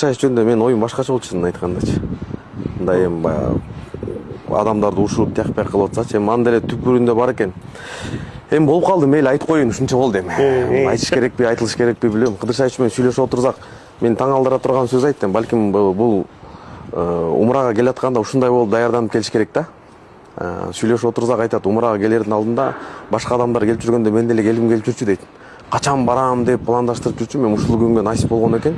Шаш жөнүндө менин оюм башкача болчу, чынын айткандачы. Мындай эми баягы адамдарды ушуруп тияк-бияк кылып атсачы, эми анын деле түпкүрүндө бар экен. Эми болуп калды, мейли айтып коеюн, ушунча болду эми. Айтыш керекпи, айтылыш керекпи билбейм. Кыдыр Шайыч менен сүйлөшүп отурсак, мени таң алдыра турган сөз айттым. Балким бул умрага келатканда ушундай болуп даярданып келиш керек да. Сүйлөшүп отурсак айтат, умрага келердин алдында башка адамдар келип жүргөндө мен деле келгим келип жүрчү дейт. Качан барам деп пландаштырып жүрчүм, эми ушул күнгө насип болгон экен.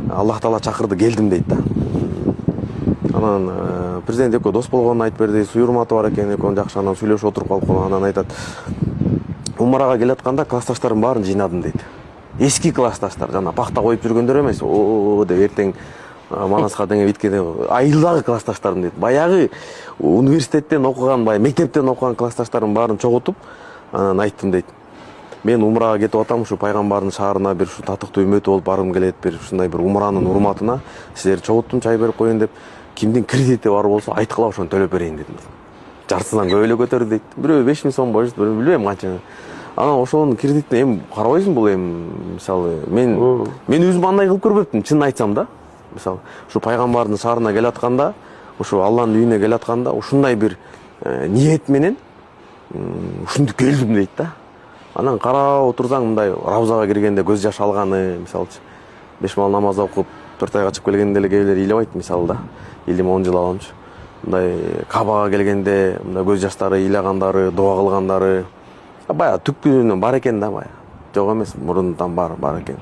Аллах Таала чакырды, келдим дейт да. Анан президент экөө дос болгонун айтып берди, суй урматы бар экен, экөө жакшы анан сүйлөшүп отуруп калып анан айтат. Умарага келатканда классташтарым баарын жыйнадым дейт. Эски классташтар, жана пахта коюп жүргөндөр эмес, деп эртең Манаска деген биткенде айылдагы классташтарым дейт. Баягы университеттен окуган, баягы мектептен окуган классташтарым баарын чогултуп, анан айттым дейт. Мен умрага кетип атам, ушу пайгамбардын шаарына бир ушу татыктуу үмөтү болуп баргым келет, бир ушундай бир умранын урматына силерди чогулттум, чай берип коеюн деп. Кимдин кредити бар болсо айткыла, ошону төлөп берейин дедим. Жартысынан көп эле көтөрдү дейт. Бирөө 5000 сом болчу, билбейм канча. Анан ошонун кредитин эми карабайсың, бул эми мисалы мен өзүм андай кылып көрбөптүм, чынын айтсам да. Мисалы ушу пайгамбардын шаарына келатканда, ушу Алланын үйүнө келатканда ушундай бир ниет менен ушинтип келдим дейт да. Анан карап отурсаң, мындай Раузага киргенде көз жаш алганы, мисалчы 5 мал намаз окуп 4 айга чыгып келгенде эле кээ бирлер ыйлабайт, мисалы да. Или 10 жыл аламчы. Мындай Кабага келгенде мындай көз жаштары ыйлагандары, дуа кылгандары баягы түпкүрүнөн бар экен да, баягы. Жок эмес, мурунтан бар экен.